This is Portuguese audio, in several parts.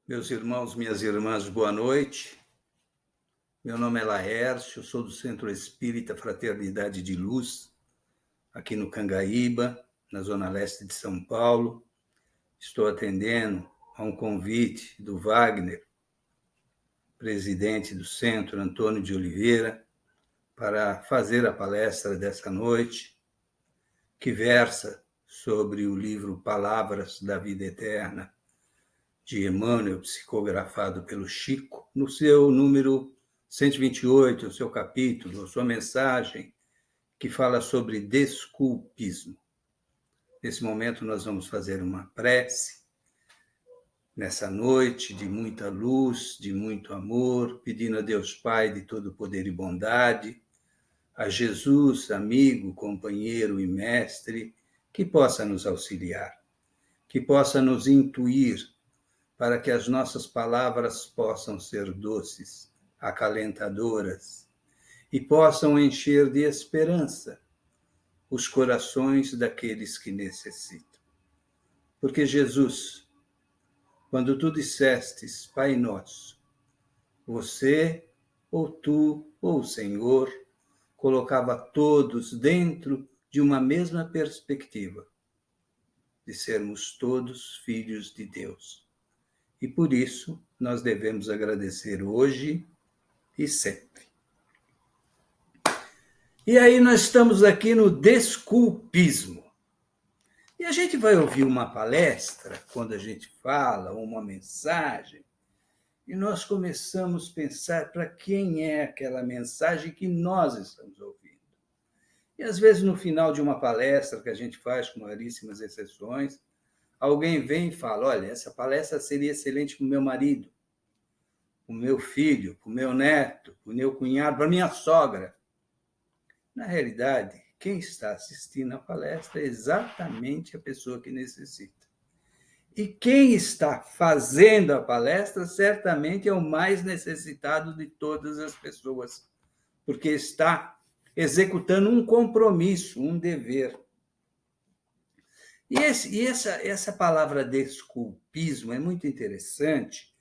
Meus irmãos, minhas irmãs, boa noite. Meu nome é Laércio, sou do Centro Espírita Fraternidade de Luz, aqui no Cangaíba, na zona leste de São Paulo. Estou atendendo a um convite do Wagner, presidente do Centro, Antônio de Oliveira, para fazer a palestra dessa noite, que versa sobre o livro Palavras da Vida Eterna, de Emmanuel, psicografado pelo Chico, no seu número 128, o seu capítulo, a sua mensagem, que fala sobre desculpismo. Nesse momento, nós vamos fazer uma prece, nessa noite de muita luz, de muito amor, pedindo a Deus Pai de todo poder e bondade, a Jesus, amigo, companheiro e mestre, que possa nos auxiliar, que possa nos intuir, para que as nossas palavras possam ser doces, acalentadoras, e possam encher de esperança os corações daqueles que necessitam. Porque Jesus, quando tu dissestes, Pai Nosso, você, ou tu, ou o Senhor, colocava todos dentro de uma mesma perspectiva, de sermos todos filhos de Deus. E por isso nós devemos agradecer hoje e sempre. E aí nós estamos aqui no desculpismo. E a gente vai ouvir uma palestra, quando a gente fala, uma mensagem, e nós começamos a pensar para quem é aquela mensagem que nós estamos ouvindo. E às vezes no final de uma palestra que a gente faz, com raríssimas exceções, alguém vem e fala, olha, essa palestra seria excelente para o meu marido, para o meu filho, para o meu neto, para o meu cunhado, para a minha sogra. Na realidade, quem está assistindo a palestra é exatamente a pessoa que necessita. E quem está fazendo a palestra certamente é o mais necessitado de todas as pessoas, porque está executando um compromisso, um dever. E essa palavra desculpismo é muito interessante,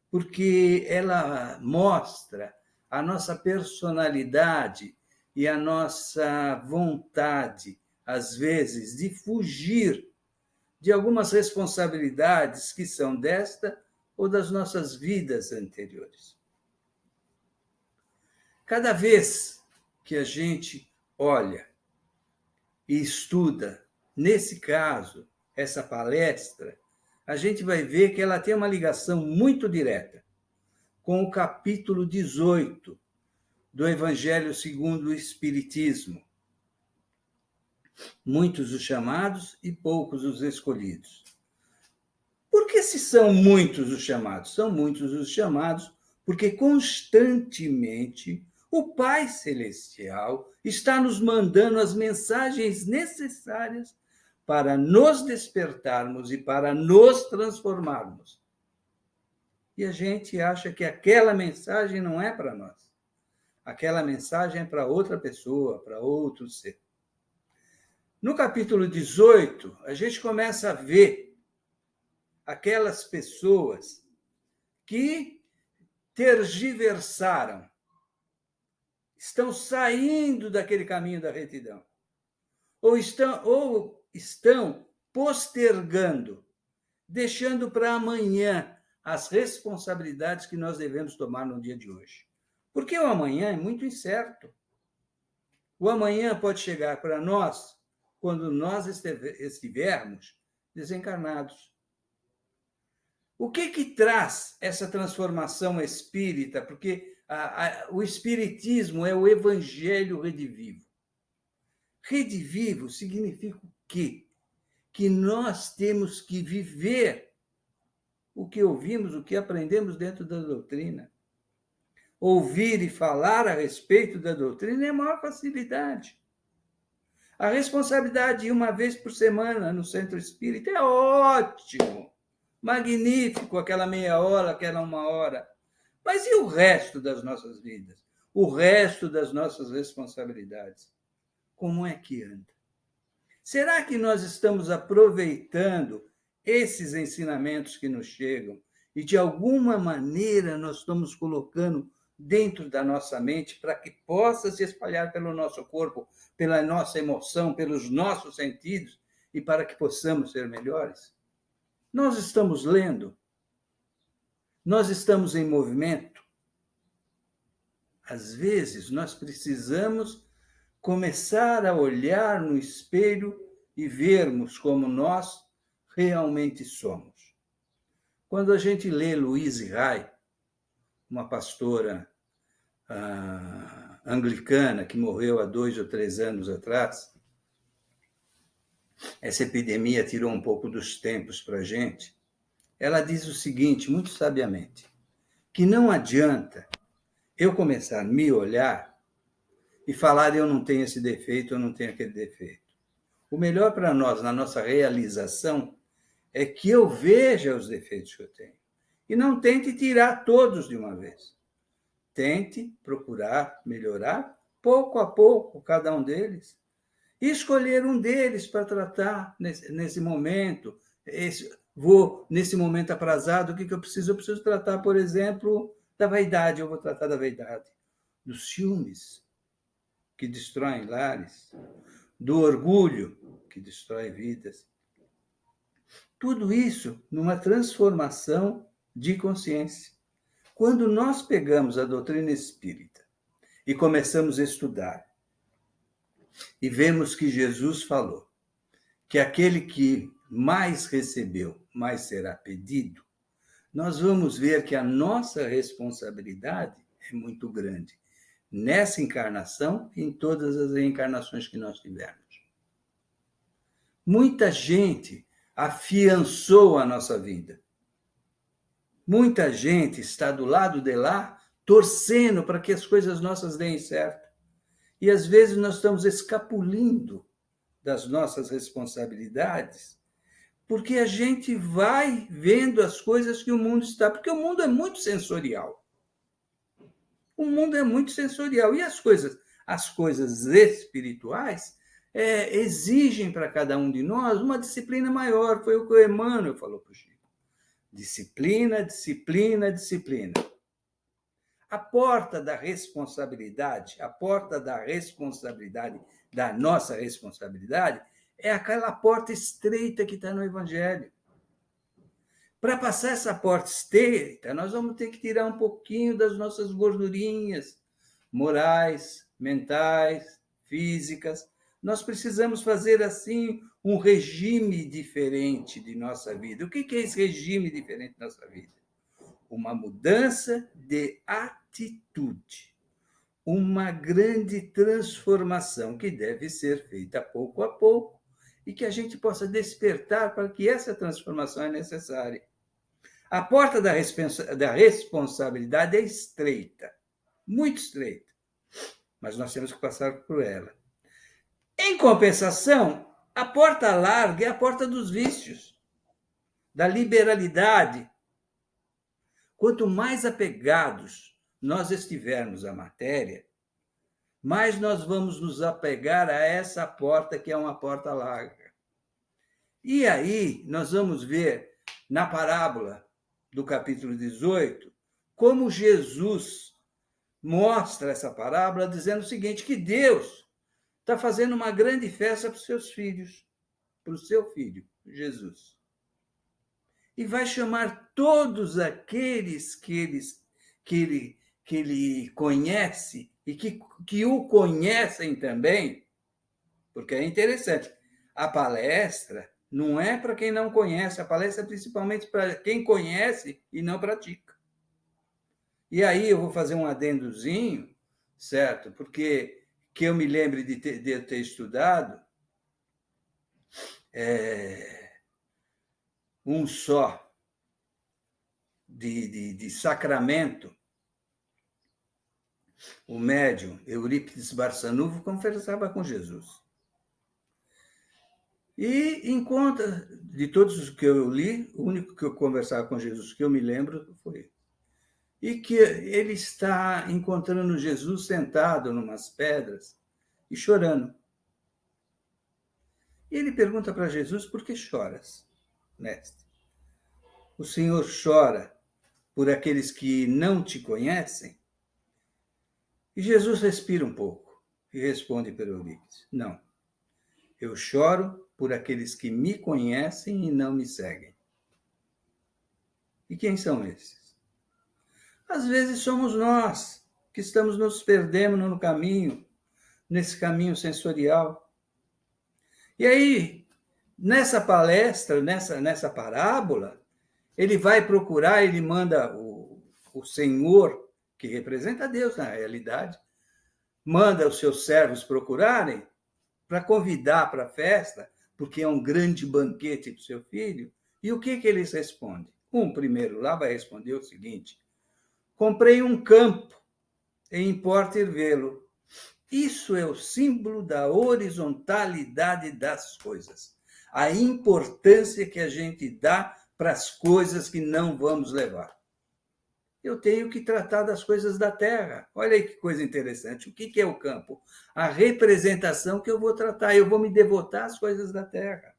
porque ela mostra a nossa personalidade e a nossa vontade, às vezes, de fugir de algumas responsabilidades que são desta ou das nossas vidas anteriores. Cada vez que a gente olha e estuda, nesse caso, essa palestra, a gente vai ver que ela tem uma ligação muito direta com o capítulo 18 do Evangelho segundo o Espiritismo. Muitos os chamados e poucos os escolhidos. Por que se são muitos os chamados? São muitos os chamados porque constantemente o Pai Celestial está nos mandando as mensagens necessárias para nos despertarmos e para nos transformarmos. E a gente acha que aquela mensagem não é para nós. Aquela mensagem é para outra pessoa, para outro ser. No capítulo 18, a gente começa a ver aquelas pessoas que tergiversaram, estão saindo daquele caminho da retidão, ou estão postergando, deixando para amanhã as responsabilidades que nós devemos tomar no dia de hoje. Porque o amanhã é muito incerto. O amanhã pode chegar para nós quando nós estivermos desencarnados. O que traz essa transformação espírita? Porque o espiritismo é o evangelho redivivo. Redivivo significa o quê? Que nós temos que viver o que ouvimos, o que aprendemos dentro da doutrina. Ouvir e falar a respeito da doutrina é a maior facilidade. A responsabilidade de uma vez por semana no centro espírita é ótimo, magnífico, aquela meia hora, aquela uma hora. Mas e o resto das nossas vidas? O resto das nossas responsabilidades? Como é que anda? Será que nós estamos aproveitando esses ensinamentos que nos chegam e de alguma maneira nós estamos colocando dentro da nossa mente para que possa se espalhar pelo nosso corpo, pela nossa emoção, pelos nossos sentidos e para que possamos ser melhores? Nós estamos lendo, nós estamos em movimento. Às vezes nós precisamos começar a olhar no espelho e vermos como nós realmente somos. Quando a gente lê Louise Hay, uma pastora anglicana que morreu há 2 ou 3 anos atrás, essa epidemia tirou um pouco dos tempos para a gente. Ela diz o seguinte, muito sabiamente, que não adianta eu começar a me olhar e falar eu não tenho esse defeito, eu não tenho aquele defeito. O melhor para nós, na nossa realização, é que eu veja os defeitos que eu tenho. E não tente tirar todos de uma vez. Tente procurar melhorar pouco a pouco cada um deles. E escolher um deles para tratar nesse momento. Nesse momento aprazado, o que eu preciso? Eu preciso tratar, por exemplo, da vaidade. Eu vou tratar da vaidade. Dos ciúmes, que destroem lares. Do orgulho, que destrói vidas. Tudo isso numa transformação de consciência. Quando nós pegamos a doutrina espírita e começamos a estudar e vemos que Jesus falou que aquele que mais recebeu, mais será pedido, nós vamos ver que a nossa responsabilidade é muito grande nessa encarnação e em todas as reencarnações que nós tivermos. Muita gente afiançou a nossa vida. Muita gente está do lado de lá, torcendo para que as coisas nossas deem certo. E às vezes nós estamos escapulindo das nossas responsabilidades, porque a gente vai vendo as coisas que o mundo está, porque o mundo é muito sensorial. O mundo é muito sensorial. E as coisas espirituais exigem para cada um de nós uma disciplina maior. Foi o que o Emmanuel falou para o Chico. Disciplina, disciplina, disciplina. A porta da responsabilidade, da nossa responsabilidade, é aquela porta estreita que está no Evangelho. Para passar essa porta estreita, nós vamos ter que tirar um pouquinho das nossas gordurinhas morais, mentais, físicas. Nós precisamos fazer, assim, um regime diferente de nossa vida. O que é esse regime diferente de nossa vida? Uma mudança de atitude. Uma grande transformação que deve ser feita pouco a pouco e que a gente possa despertar para que essa transformação é necessária. A porta da responsabilidade é estreita, muito estreita, mas nós temos que passar por ela. Em compensação, a porta larga é a porta dos vícios, da liberalidade. Quanto mais apegados nós estivermos à matéria, mais nós vamos nos apegar a essa porta que é uma porta larga. E aí nós vamos ver na parábola do capítulo 18 como Jesus mostra essa parábola dizendo o seguinte, que Deus está fazendo uma grande festa para os seus filhos, para o seu filho, Jesus. E vai chamar todos aqueles que ele conhece e que o conhecem também, porque é interessante. A palestra não é para quem não conhece, a palestra é principalmente para quem conhece e não pratica. E aí eu vou fazer um adendozinho, certo? Porque que eu me lembre de ter estudado um só de Sacramento, o médium Eurípides Barçanufo conversava com Jesus. E encontra, de todos os que eu li, o único que eu conversava com Jesus que eu me lembro foi. E que ele está encontrando Jesus sentado numas pedras e chorando. E ele pergunta para Jesus, por que choras, mestre? O Senhor chora por aqueles que não te conhecem? E Jesus respira um pouco e responde para Eurípides: não, eu choro por aqueles que me conhecem e não me seguem. E quem são esses? Às vezes somos nós, que estamos nos perdendo no caminho, nesse caminho sensorial. E aí, nessa palestra, nessa parábola, ele vai procurar, ele manda o Senhor, que representa Deus na realidade, manda os seus servos procurarem para convidar para a festa, porque é um grande banquete para o seu filho. E o que eles respondem? Primeiro lá vai responder o seguinte: comprei um campo e importa ir vê-lo. Isso é o símbolo da horizontalidade das coisas. A importância que a gente dá para as coisas que não vamos levar. Eu tenho que tratar das coisas da terra. Olha aí que coisa interessante. O que é o campo? A representação que eu vou tratar. Eu vou me devotar às coisas da terra.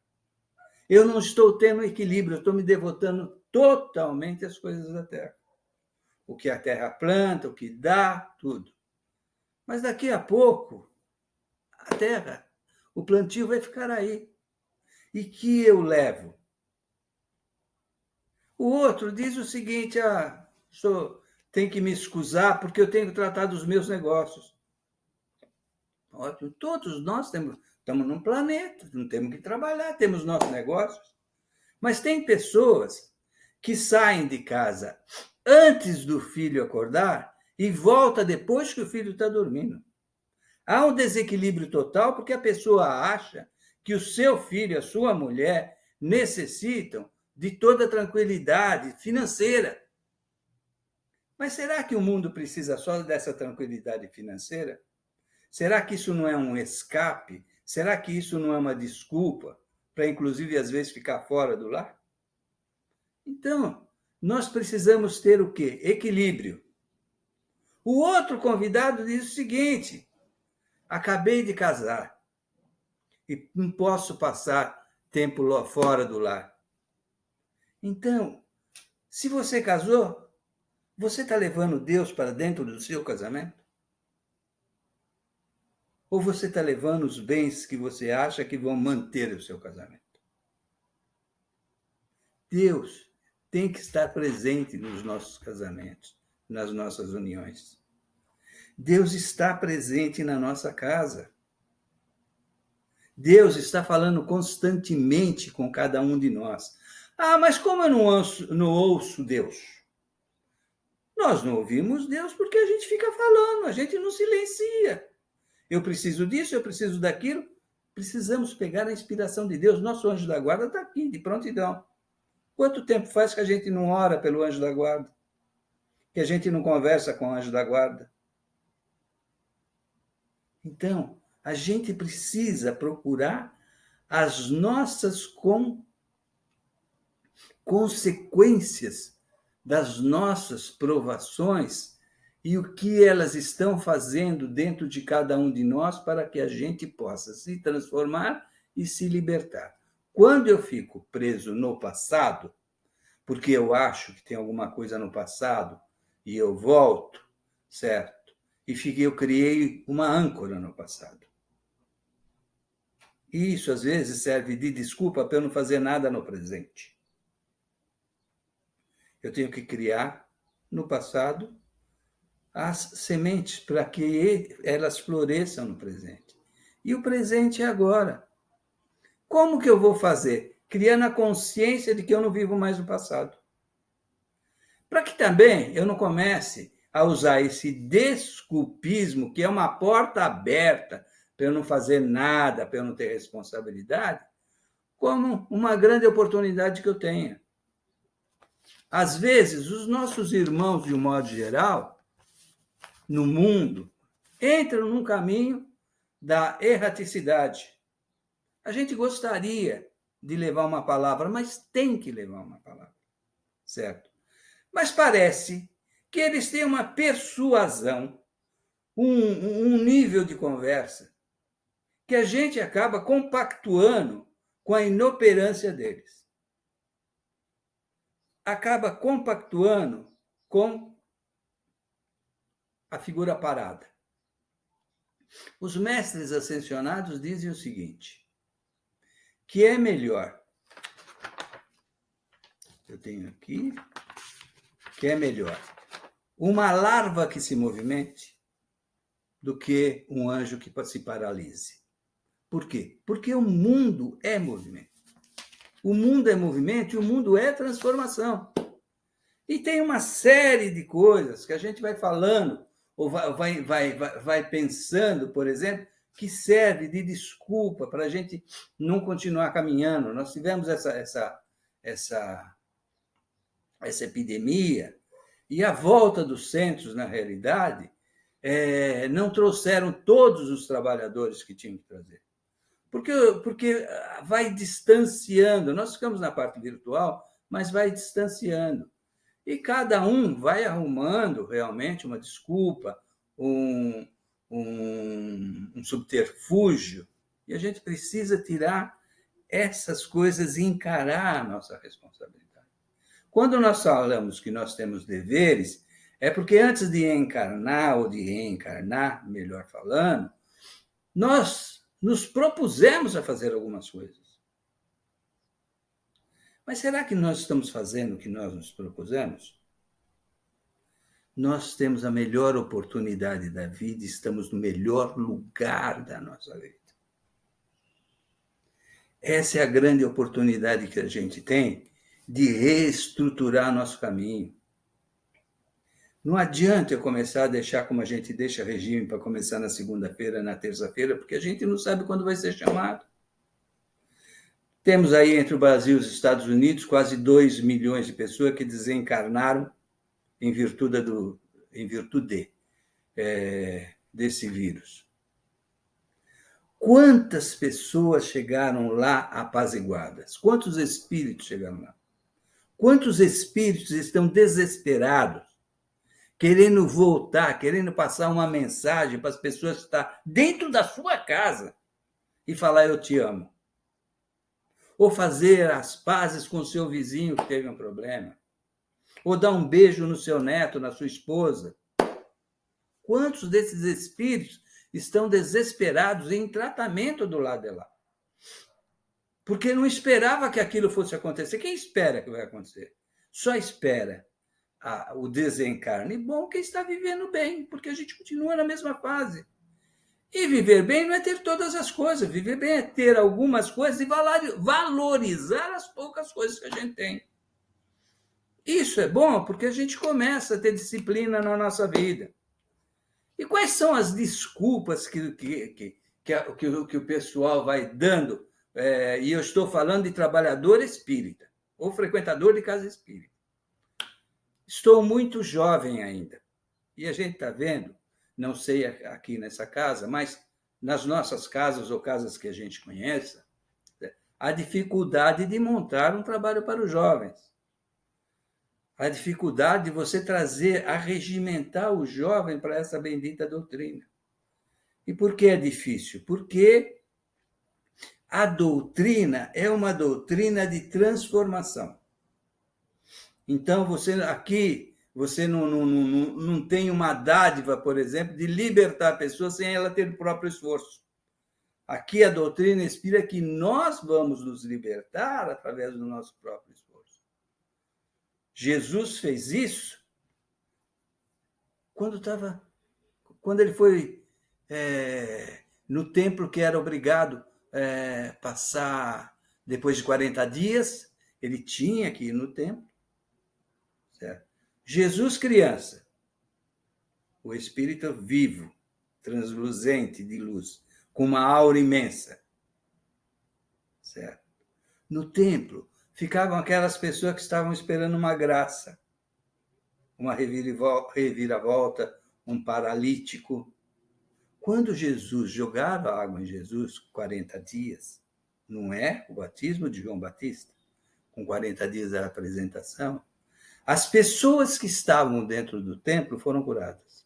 Eu não estou tendo equilíbrio, eu estou me devotando totalmente às coisas da terra. O que a terra planta, o que dá, tudo. Mas daqui a pouco, a terra, o plantio vai ficar aí. E que eu levo? O outro diz o seguinte: tem que me excusar porque eu tenho que tratar dos meus negócios. Ótimo, todos nós estamos num planeta, não temos que trabalhar, temos nossos negócios. Mas tem pessoas que saem de casa antes do filho acordar e volta depois que o filho está dormindo. Há um desequilíbrio total porque a pessoa acha que o seu filho, a sua mulher, necessitam de toda a tranquilidade financeira. Mas será que o mundo precisa só dessa tranquilidade financeira? Será que isso não é um escape? Será que isso não é uma desculpa para, inclusive, às vezes, ficar fora do lar? Então, nós precisamos ter o quê? Equilíbrio. O outro convidado diz o seguinte: acabei de casar e não posso passar tempo lá fora do lar. Então, se você casou, você está levando Deus para dentro do seu casamento? Ou você está levando os bens que você acha que vão manter o seu casamento? Deus tem que estar presente nos nossos casamentos, nas nossas uniões. Deus está presente na nossa casa. Deus está falando constantemente com cada um de nós. Mas como eu não ouço Deus? Nós não ouvimos Deus porque a gente fica falando, a gente não silencia. Eu preciso disso, eu preciso daquilo. Precisamos pegar a inspiração de Deus. Nosso anjo da guarda está aqui, de prontidão. Quanto tempo faz que a gente não ora pelo anjo da guarda? Que a gente não conversa com o anjo da guarda? Então, a gente precisa procurar as nossas consequências das nossas provações e o que elas estão fazendo dentro de cada um de nós para que a gente possa se transformar e se libertar. Quando eu fico preso no passado, porque eu acho que tem alguma coisa no passado e eu volto, certo? Eu criei uma âncora no passado. E isso, às vezes, serve de desculpa para eu não fazer nada no presente. Eu tenho que criar, no passado, as sementes para que elas floresçam no presente. E o presente é agora. Como que eu vou fazer? Criando a consciência de que eu não vivo mais no passado. Para que também eu não comece a usar esse desculpismo, que é uma porta aberta para eu não fazer nada, para eu não ter responsabilidade, como uma grande oportunidade que eu tenha. Às vezes, os nossos irmãos, de um modo geral, no mundo, entram num caminho da erraticidade. A gente gostaria de levar uma palavra, mas tem que levar uma palavra, certo? Mas parece que eles têm uma persuasão, um nível de conversa, que a gente acaba compactuando com a inoperância deles. Acaba compactuando com a figura parada. Os mestres ascensionados dizem o seguinte, que é melhor, eu tenho aqui, que é melhor uma larva que se movimente do que um anjo que se paralise. Por quê? Porque o mundo é movimento. O mundo é movimento e o mundo é transformação. E tem uma série de coisas que a gente vai falando, ou vai pensando, por exemplo, que serve de desculpa para a gente não continuar caminhando. Nós tivemos essa epidemia, e a volta dos centros, na realidade, não trouxeram todos os trabalhadores que tinham que trazer. Porque vai distanciando. Nós ficamos na parte virtual, mas vai distanciando. E cada um vai arrumando realmente uma desculpa, um subterfúgio, e a gente precisa tirar essas coisas e encarar a nossa responsabilidade. Quando nós falamos que nós temos deveres, é porque antes de encarnar, ou de reencarnar, melhor falando, nós nos propusemos a fazer algumas coisas. Mas será que nós estamos fazendo o que nós nos propusemos? Nós temos a melhor oportunidade da vida, estamos no melhor lugar da nossa vida. Essa é a grande oportunidade que a gente tem de reestruturar nosso caminho. Não adianta eu começar a deixar como a gente deixa regime para começar na segunda-feira, na terça-feira, porque a gente não sabe quando vai ser chamado. Temos aí entre o Brasil e os Estados Unidos quase 2 milhões de pessoas que desencarnaram em virtude desse vírus. Quantas pessoas chegaram lá apaziguadas? Quantos espíritos chegaram lá? Quantos espíritos estão desesperados, querendo voltar, querendo passar uma mensagem para as pessoas que estão dentro da sua casa e falar eu te amo? Ou fazer as pazes com o seu vizinho que teve um problema? Ou dar um beijo no seu neto, na sua esposa? Quantos desses espíritos estão desesperados em tratamento do lado de lá? Porque não esperava que aquilo fosse acontecer. Quem espera que vai acontecer? Só espera o desencarne bom quem está vivendo bem, porque a gente continua na mesma fase. E viver bem não é ter todas as coisas. Viver bem é ter algumas coisas e valorizar as poucas coisas que a gente tem. Isso é bom porque a gente começa a ter disciplina na nossa vida. E quais são as desculpas que o pessoal vai dando? E eu estou falando de trabalhador espírita, ou frequentador de casa espírita. Estou muito jovem ainda. E a gente está vendo, não sei aqui nessa casa, mas nas nossas casas ou casas que a gente conheça, a dificuldade de montar um trabalho para os jovens. A dificuldade de você trazer, arregimentar o jovem para essa bendita doutrina. E por que é difícil? Porque a doutrina é uma doutrina de transformação. Então, você não tem uma dádiva, por exemplo, de libertar a pessoa sem ela ter o próprio esforço. Aqui a doutrina inspira que nós vamos nos libertar através do nosso próprio esforço. Jesus fez isso quando ele foi no templo que era obrigado passar depois de 40 dias, ele tinha que ir no templo. Certo? Jesus criança, o Espírito vivo, transluzente de luz, com uma aura imensa. Certo? No templo, ficavam aquelas pessoas que estavam esperando uma graça, uma reviravolta, um paralítico. Quando Jesus jogaram a água em Jesus, 40 dias, não é o batismo de João Batista, com 40 dias da apresentação, as pessoas que estavam dentro do templo foram curadas.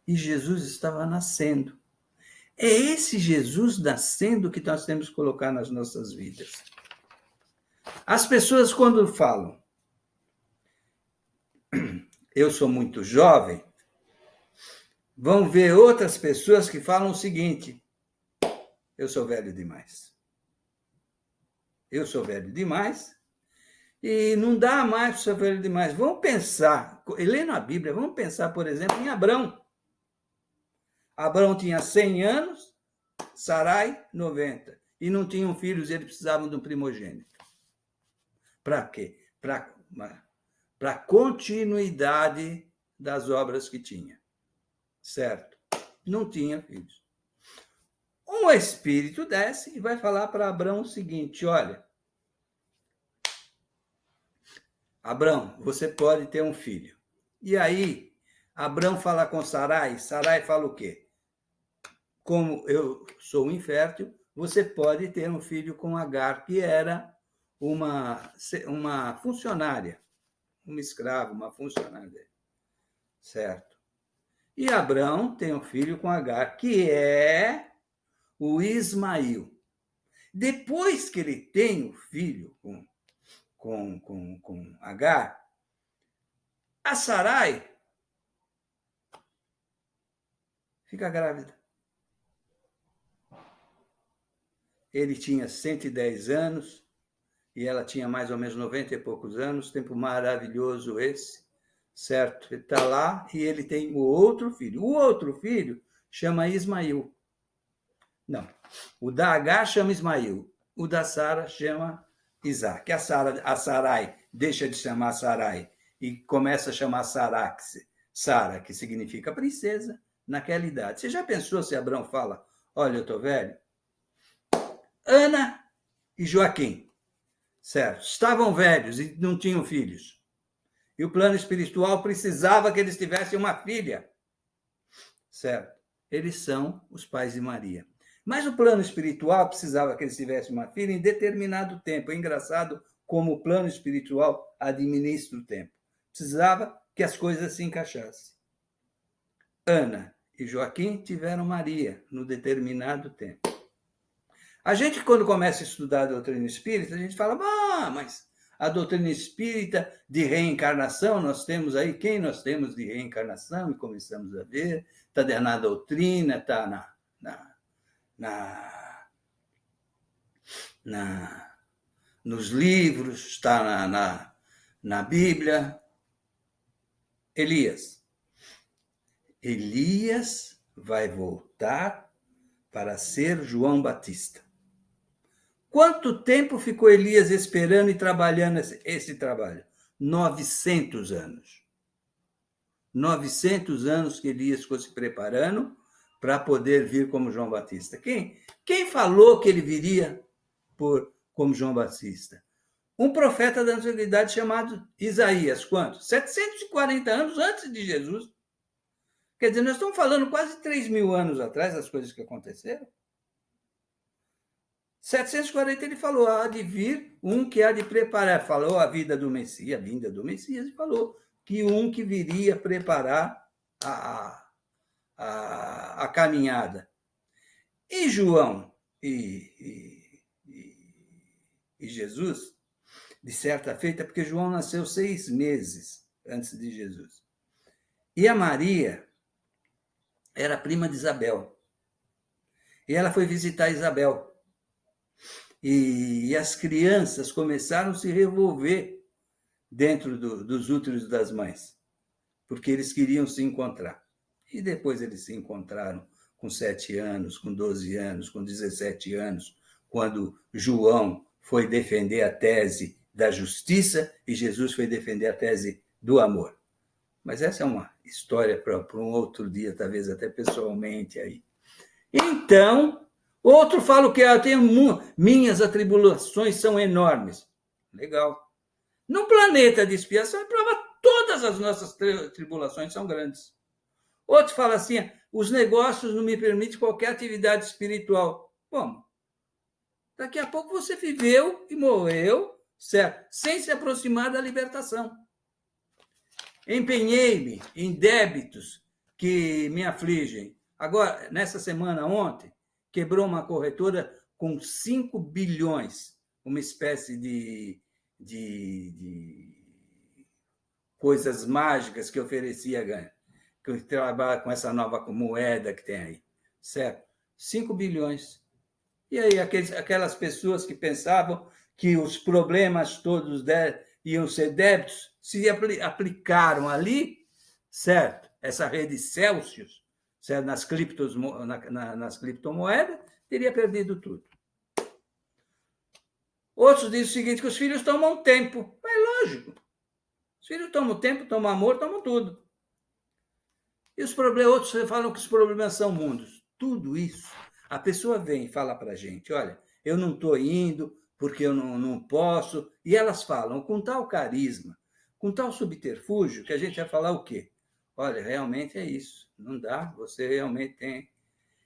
E Jesus estava nascendo. É esse Jesus nascendo que nós temos que colocar nas nossas vidas. As pessoas, quando falam eu sou muito jovem, vão ver outras pessoas que falam o seguinte: eu sou velho demais. Eu sou velho demais e não dá mais para ser velho demais. Vamos pensar, lendo a Bíblia, vamos pensar, por exemplo, em Abrão. Abrão tinha 100 anos, Sarai, 90. E não tinham filhos, eles precisavam de um primogênito. Para quê? Para a continuidade das obras que tinha. Certo? Não tinha filhos. Um espírito desce e vai falar para Abrão o seguinte: olha, Abrão, você pode ter um filho. E aí, Abrão fala com Sarai, Sarai fala o quê? Como eu sou infértil, você pode ter um filho com Agar, que era uma funcionária, uma escrava, uma funcionária. Certo? E Abrão tem um filho com Agar, que é o Ismael. Depois que ele tem o filho com Agar, a Sarai fica grávida. Ele tinha 110 anos e ela tinha mais ou menos 90 e poucos anos, tempo maravilhoso esse, certo? Ele está lá e ele tem o outro filho. O outro filho chama Ismael. Não, o da Agar chama Ismael, o da Sara chama Isaac. A Sarai deixa de chamar Sarai e começa a chamar Sara, que significa princesa, naquela idade. Você já pensou se Abrão fala, olha, eu estou velho? Ana e Joaquim, certo? Estavam velhos e não tinham filhos. E o plano espiritual precisava que eles tivessem uma filha, certo? Eles são os pais de Maria. Mas o plano espiritual precisava que eles tivessem uma filha em determinado tempo. É engraçado como o plano espiritual administra o tempo. Precisava que as coisas se encaixassem. Ana e Joaquim tiveram Maria no determinado tempo. A gente, quando começa a estudar a doutrina espírita, a gente fala, mas a doutrina espírita de reencarnação, nós temos aí, quem nós temos de reencarnação? E começamos a ver, está na doutrina, está nos livros, está na Bíblia. Elias vai voltar para ser João Batista. Quanto tempo ficou Elias esperando e trabalhando esse trabalho? 900 anos. 900 anos que Elias ficou se preparando para poder vir como João Batista. Quem falou que ele viria como João Batista? Um profeta da antiguidade chamado Isaías. Quanto? 740 anos antes de Jesus. Quer dizer, nós estamos falando quase 3.000 anos atrás das coisas que aconteceram. 740 ele falou, há de vir um que há de preparar. Falou a vinda do Messias, e falou que um que viria preparar a caminhada. E João e Jesus, de certa feita, porque João nasceu 6 meses antes de Jesus. E a Maria era prima de Isabel. E ela foi visitar Isabel. E as crianças começaram a se revolver dentro dos úteros das mães, porque eles queriam se encontrar. E depois eles se encontraram com 7 anos, com 12 anos, com 17 anos, quando João foi defender a tese da justiça e Jesus foi defender a tese do amor. Mas essa é uma história para um outro dia, talvez até pessoalmente aí. Então, outro fala que minhas atribulações são enormes. Legal. No planeta de expiação, é prova todas as nossas tribulações são grandes. Outro fala assim, os negócios não me permitem qualquer atividade espiritual. Como? Daqui a pouco você viveu e morreu, certo? Sem se aproximar da libertação. Empenhei-me em débitos que me afligem. Agora, nessa semana, ontem, quebrou uma corretora com 5 bilhões, uma espécie de coisas mágicas que oferecia ganho, que trabalha com essa nova moeda que tem aí, certo? 5 bilhões. E aí aquelas pessoas que pensavam que os problemas todos iam ser débitos, se aplicaram ali, certo? Essa rede Celsius, certo? Nas criptomoedas, teria perdido tudo. Outros dizem o seguinte, que os filhos tomam tempo. É lógico. Os filhos tomam tempo, tomam amor, tomam tudo. E os problemas, outros falam que os problemas são mundos. Tudo isso, a pessoa vem e fala para a gente, olha, eu não estou indo porque eu não posso. E elas falam com tal carisma, com tal subterfúgio, que a gente vai falar o quê? Olha, realmente é isso. Não dá, você realmente tem.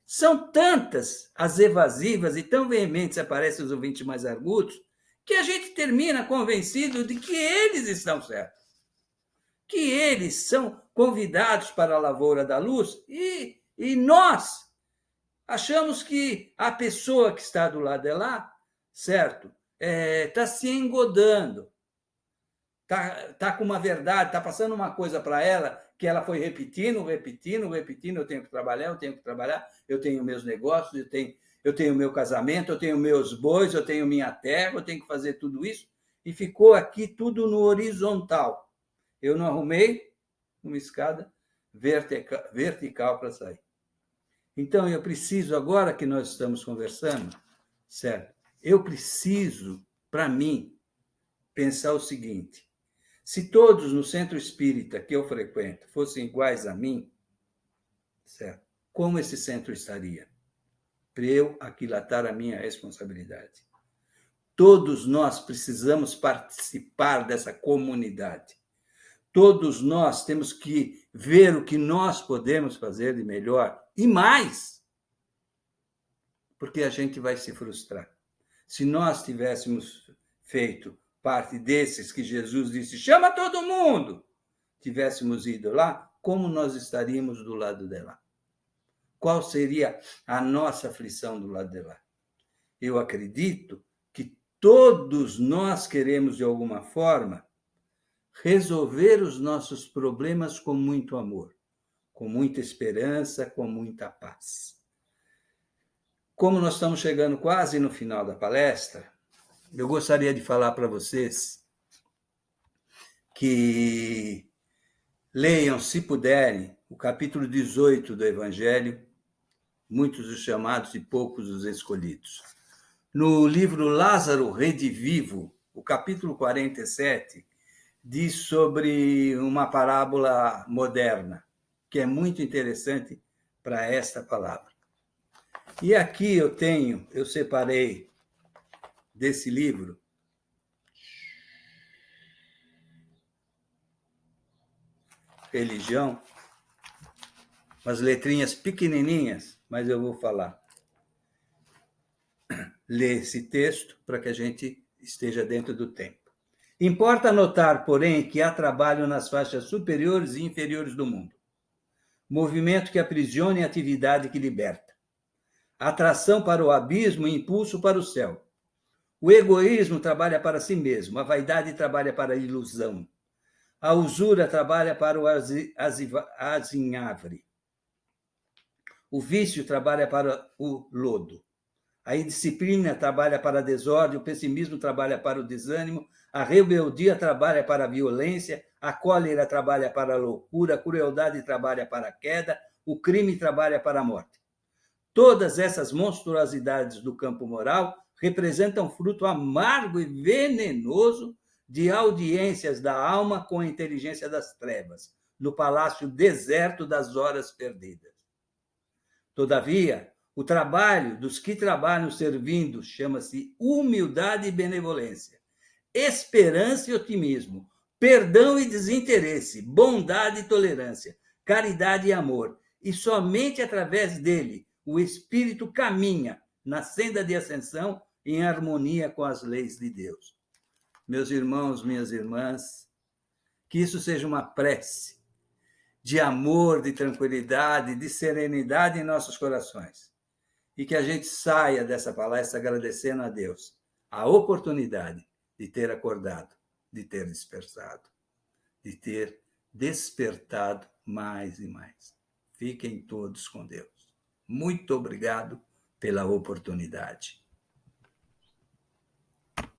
São tantas as evasivas e tão veementes aparecem os ouvintes mais argutos, que a gente termina convencido de que eles estão certos. Que eles são convidados para a lavoura da luz e nós achamos que a pessoa que está do lado de lá, certo, está se engodando, está com uma verdade, está passando uma coisa para ela que ela foi repetindo, eu tenho que trabalhar, eu tenho meus negócios, eu tenho meu casamento, eu tenho meus bois, eu tenho minha terra, eu tenho que fazer tudo isso, e ficou aqui tudo no horizontal. Eu não arrumei uma escada vertical para sair. Então, eu preciso, agora que nós estamos conversando, certo? Eu preciso, para mim, pensar o seguinte, se todos no centro espírita que eu frequento fossem iguais a mim, certo? Como esse centro estaria? Para eu aquilatar a minha responsabilidade. Todos nós precisamos participar dessa comunidade. Todos nós temos que ver o que nós podemos fazer de melhor e mais, porque a gente vai se frustrar. Se nós tivéssemos feito parte desses que Jesus disse, chama todo mundo, tivéssemos ido lá, como nós estaríamos do lado de lá? Qual seria a nossa aflição do lado de lá? Eu acredito que todos nós queremos, de alguma forma, resolver os nossos problemas com muito amor, com muita esperança, com muita paz. Como nós estamos chegando quase no final da palestra, eu gostaria de falar para vocês que leiam, se puderem, o capítulo 18 do Evangelho, muitos os chamados e poucos os escolhidos. No livro Lázaro Redivivo, o capítulo 47, diz sobre uma parábola moderna, que é muito interessante para esta palavra. E aqui eu separei desse livro Religião, umas letrinhas pequenininhas, mas eu vou falar. Ler esse texto para que a gente esteja dentro do tempo. Importa notar, porém, que há trabalho nas faixas superiores e inferiores do mundo. Movimento que aprisiona e atividade que liberta. Atração para o abismo e impulso para o céu. O egoísmo trabalha para si mesmo, a vaidade trabalha para a ilusão. A usura trabalha para o azinhavre. O vício trabalha para o lodo. A indisciplina trabalha para a desordem, o pessimismo trabalha para o desânimo, a rebeldia trabalha para a violência, a cólera trabalha para a loucura, a crueldade trabalha para a queda, o crime trabalha para a morte. Todas essas monstruosidades do campo moral representam fruto amargo e venenoso de audiências da alma com a inteligência das trevas, no palácio deserto das horas perdidas. Todavia, o trabalho dos que trabalham servindo chama-se humildade e benevolência, esperança e otimismo, perdão e desinteresse, bondade e tolerância, caridade e amor. E somente através dele o espírito caminha na senda de ascensão em harmonia com as leis de Deus. Meus irmãos, minhas irmãs, que isso seja uma prece de amor, de tranquilidade, de serenidade em nossos corações. E que a gente saia dessa palestra agradecendo a Deus a oportunidade de ter acordado, de ter despertado. de ter despertado mais e mais. Fiquem todos com Deus. Muito obrigado pela oportunidade.